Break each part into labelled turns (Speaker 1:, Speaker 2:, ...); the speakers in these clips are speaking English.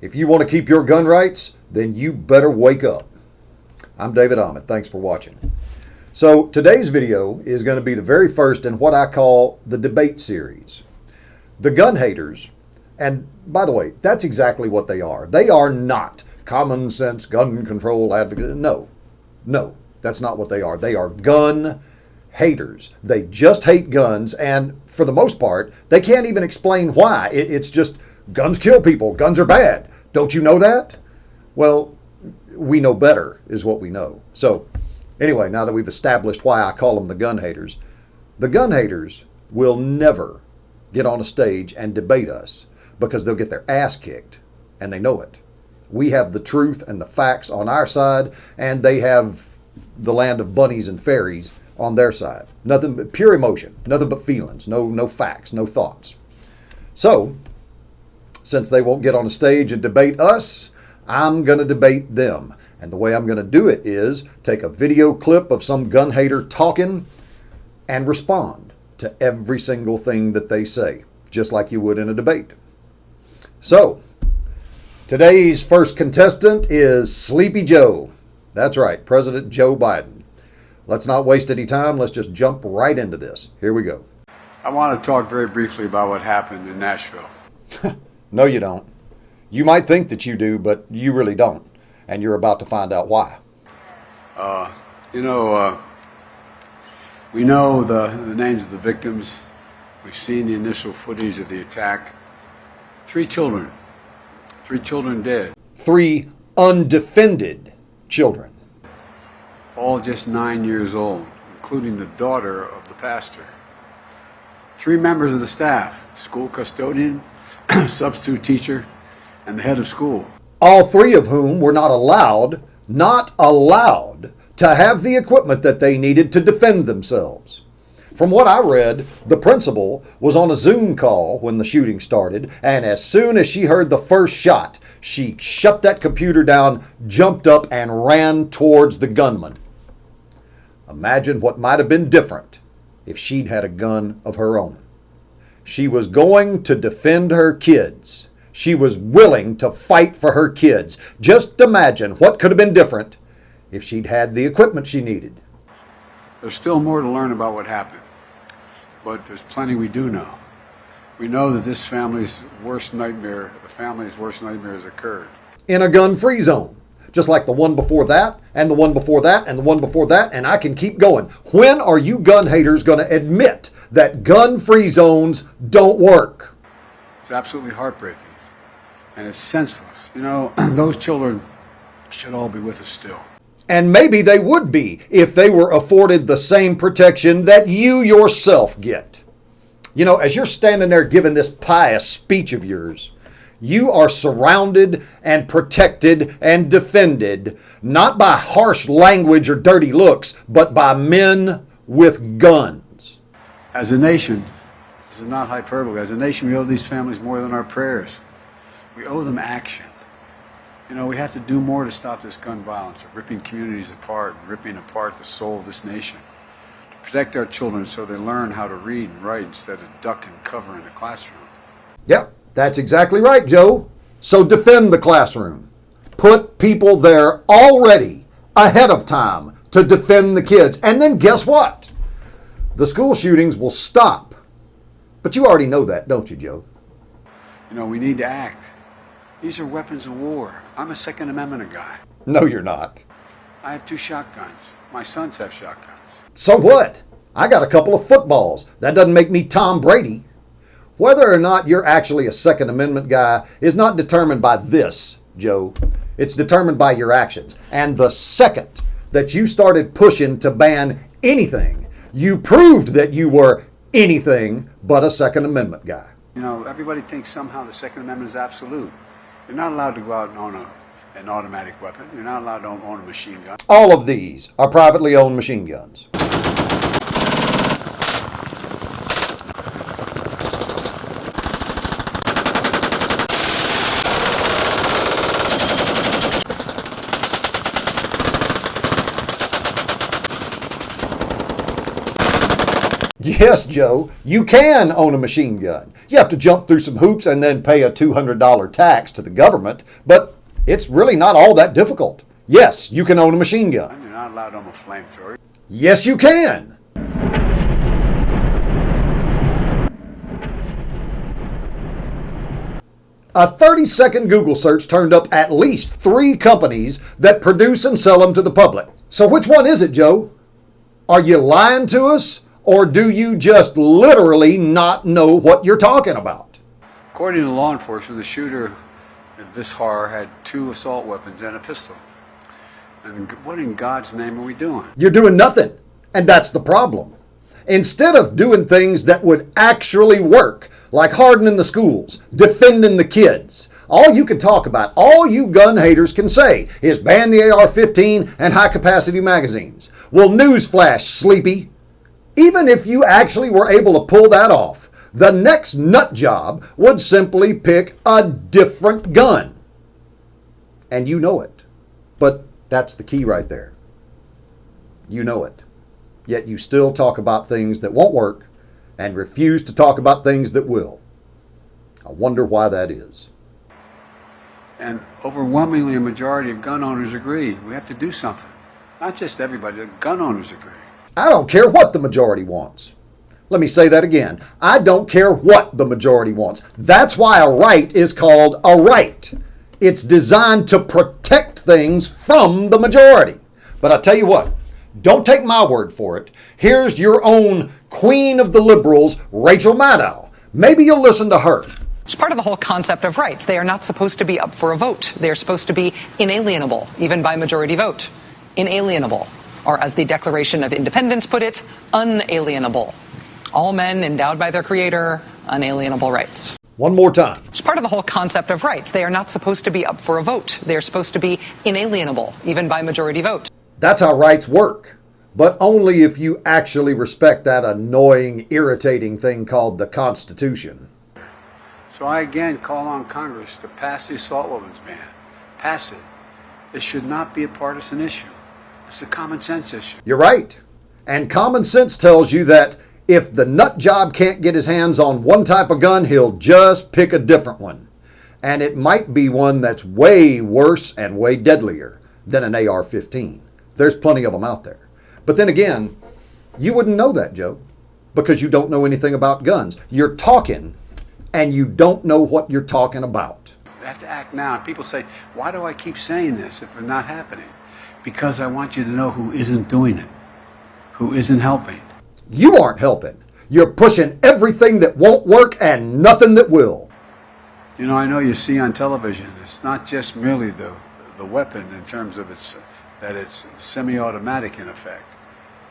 Speaker 1: If you want to keep your gun rights, then you better wake up. I'm David Ahmed. Thanks for watching. So today's video is going to be the very first in what I call the debate series. The gun haters, and by the way, that's exactly what they are. They are not common sense gun control advocates. No, that's not what they are. They are gun haters. They just hate guns, and for the most part, they can't even explain why. It's just guns kill people. Guns are bad. Don't you know that? Well, we know better is what we know. So anyway, now that we've established why I call them the gun haters will never get on a stage and debate us because they'll get their ass kicked, and they know it. We have the truth and the facts on our side, and they have the land of bunnies and fairies on their side. Nothing but pure emotion, nothing but feelings, no facts, no thoughts. So, since they won't get on a stage and debate us, I'm going to debate them. And the way I'm going to do it is take a video clip of some gun hater talking and respond to every single thing that they say, just like you would in a debate. So, today's first contestant is Sleepy Joe. That's right, President Joe Biden. Let's not waste any time. Let's just jump right into this. Here we go.
Speaker 2: I want to talk very briefly about what happened in Nashville.
Speaker 1: No, you don't. You might think that you do, but you really don't. And you're about to find out why.
Speaker 2: We know the names of the victims. We've seen the initial footage of the attack. 3 children. 3 children dead.
Speaker 1: 3 undefended children.
Speaker 2: All just 9 years old, including the daughter of the pastor. 3 members of the staff, school custodian, substitute teacher, and the head of school.
Speaker 1: All 3 of whom were not allowed to have the equipment that they needed to defend themselves. From what I read, the principal was on a Zoom call when the shooting started, and as soon as she heard the first shot, she shut that computer down, jumped up, and ran towards the gunman. Imagine what might have been different if she'd had a gun of her own. She was going to defend her kids. She was willing to fight for her kids. Just imagine what could have been different if she'd had the equipment she needed.
Speaker 2: There's still more to learn about what happened, but there's plenty we do know. We know that this family's worst nightmare, the family's worst nightmare has occurred.
Speaker 1: In a gun-free zone, just like the one before that, and the one before that, and the one before that, and I can keep going. When are you gun haters going to admit that gun-free zones don't work?
Speaker 2: It's absolutely heartbreaking, and it's senseless. You know, those children should all be with us still.
Speaker 1: And maybe they would be if they were afforded the same protection that you yourself get. You know, as you're standing there giving this pious speech of yours, you are surrounded and protected and defended, not by harsh language or dirty looks, but by men with guns.
Speaker 2: As a nation, this is not hyperbole, as a nation we owe these families more than our prayers. We owe them action. You know, we have to do more to stop this gun violence, of ripping communities apart, and ripping apart the soul of this nation. To protect our children so they learn how to read and write instead of duck and cover in a classroom.
Speaker 1: Yep, that's exactly right, Joe. So defend the classroom. Put people there already, ahead of time, to defend the kids. And then guess what? The school shootings will stop. But you already know that, don't you, Joe?
Speaker 2: You know, we need to act. These are weapons of war. I'm a Second Amendment guy.
Speaker 1: No, you're not.
Speaker 2: I have 2 shotguns. My sons have shotguns.
Speaker 1: So what? I got a couple of footballs. That doesn't make me Tom Brady. Whether or not you're actually a Second Amendment guy is not determined by this, Joe. It's determined by your actions. And the second that you started pushing to ban anything, you proved that you were anything but a Second Amendment guy.
Speaker 2: You know, everybody thinks somehow the Second Amendment is absolute. You're not allowed to go out and own an automatic weapon. You're not allowed to own a machine gun.
Speaker 1: All of these are privately owned machine guns. Yes, Joe, you can own a machine gun. You have to jump through some hoops and then pay a $200 tax to the government, but it's really not all that difficult. Yes, you can own a machine gun.
Speaker 2: You're not allowed to own a flamethrower.
Speaker 1: Yes, you can. A 30-second Google search turned up at least 3 companies that produce and sell them to the public. So which one is it, Joe? Are you lying to us, or do you just literally not know what you're talking about?
Speaker 2: According to law enforcement, the shooter of this horror had 2 assault weapons and a pistol. And what in God's name are we doing?
Speaker 1: You're doing nothing, and that's the problem. Instead of doing things that would actually work, like hardening the schools, defending the kids, all you can talk about, all you gun haters can say is ban the AR-15 and high-capacity magazines. Well, newsflash, sleepy. Even if you actually were able to pull that off, the next nut job would simply pick a different gun. And you know it. But that's the key right there. You know it. Yet you still talk about things that won't work and refuse to talk about things that will. I wonder why that is.
Speaker 2: And overwhelmingly, a majority of gun owners agree. We have to do something. Not just everybody, the gun owners agree.
Speaker 1: I don't care what the majority wants. Let me say that again. I don't care what the majority wants. That's why a right is called a right. It's designed to protect things from the majority. But I tell you what, don't take my word for it. Here's your own queen of the liberals, Rachel Maddow. Maybe you'll listen to her.
Speaker 3: It's part of the whole concept of rights. They are not supposed to be up for a vote. They are supposed to be inalienable, even by majority vote. Inalienable, or as the Declaration of Independence put it, unalienable. All men endowed by their creator, unalienable rights.
Speaker 1: One more time.
Speaker 3: It's part of the whole concept of rights. They are not supposed to be up for a vote. They are supposed to be inalienable, even by majority vote.
Speaker 1: That's how rights work, but only if you actually respect that annoying, irritating thing called the Constitution.
Speaker 2: So I again call on Congress to pass the assault weapons ban. Pass it. It should not be a partisan issue. It's a common sense issue.
Speaker 1: You're right. And common sense tells you that if the nut job can't get his hands on one type of gun, he'll just pick a different one. And it might be one that's way worse and way deadlier than an AR-15. There's plenty of them out there. But then again, you wouldn't know that, Joe, because you don't know anything about guns. You're talking, and you don't know what you're talking about.
Speaker 2: We have to act now. And people say, why do I keep saying this if it's not happening? Because I want you to know who isn't doing it, who isn't helping.
Speaker 1: You aren't helping. You're pushing everything that won't work and nothing that will.
Speaker 2: You know, I know you see on television, it's not just merely the weapon in terms of that it's semi-automatic in effect,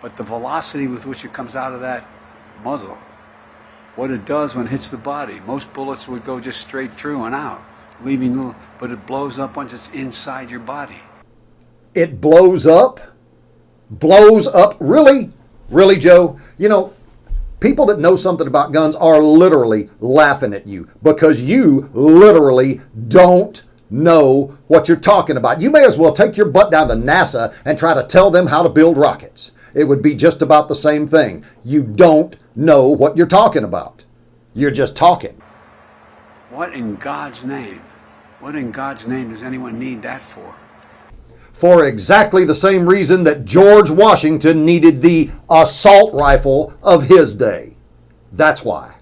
Speaker 2: but the velocity with which it comes out of that muzzle, what it does when it hits the body. Most bullets would go just straight through and out, leaving little, but it blows up once it's inside your body.
Speaker 1: It blows up? Blows up? Really? Really, Joe? You know, people that know something about guns are literally laughing at you because you literally don't know what you're talking about. You may as well take your butt down to NASA and try to tell them how to build rockets. It would be just about the same thing. You don't know what you're talking about. You're just talking.
Speaker 2: What in God's name? What in God's name does anyone need that for?
Speaker 1: For exactly the same reason that George Washington needed the assault rifle of his day. That's why.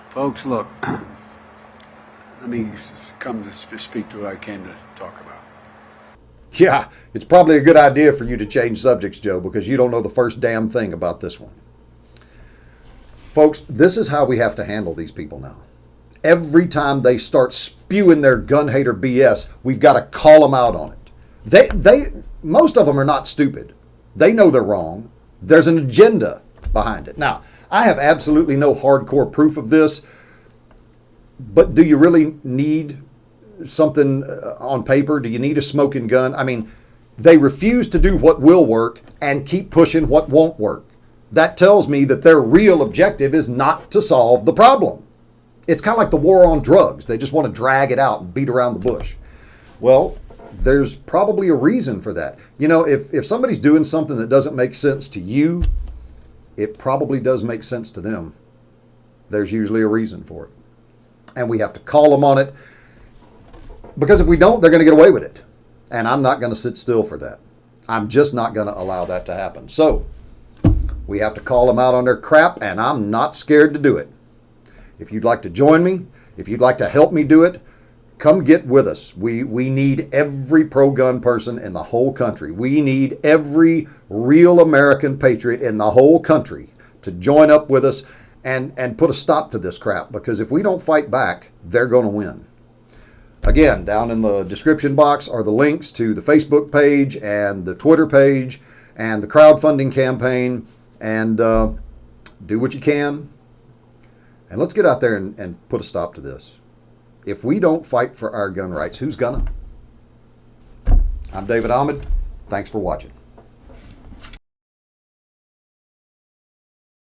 Speaker 2: Folks, look, let me come to speak to what I came to talk about.
Speaker 1: Yeah, it's probably a good idea for you to change subjects, Joe, because you don't know the first damn thing about this one. Folks, this is how we have to handle these people now. Every time they start spewing their gun hater BS, we've got to call them out on it. Most of them are not stupid. They know they're wrong. There's an agenda behind it. Now, I have absolutely no hardcore proof of this, but do you really need something on paper? Do you need a smoking gun? I mean, they refuse to do what will work and keep pushing what won't work. That tells me that their real objective is not to solve the problem. It's kind of like the war on drugs. They just want to drag it out and beat around the bush. Well, there's probably a reason for that. You know, if somebody's doing something that doesn't make sense to you, it probably does make sense to them. there's usually a reason for it. And we have to call them on it, because if we don't, they're going to get away with it. And I'm not going to sit still for that. I'm just not going to allow that to happen. So we have to call them out on their crap, and I'm not scared to do it. If you'd like to join me, if you'd like to help me do it, come get with us. We need every pro-gun person in the whole country. We need every real American patriot in the whole country to join up with us and put a stop to this crap, because if we don't fight back, they're going to win. Again, down in the description box are the links to the Facebook page and the Twitter page and the crowdfunding campaign, and do what you can. And let's get out there and put a stop to this. If we don't fight for our gun rights, who's gonna? I'm David Ahmed. Thanks for watching.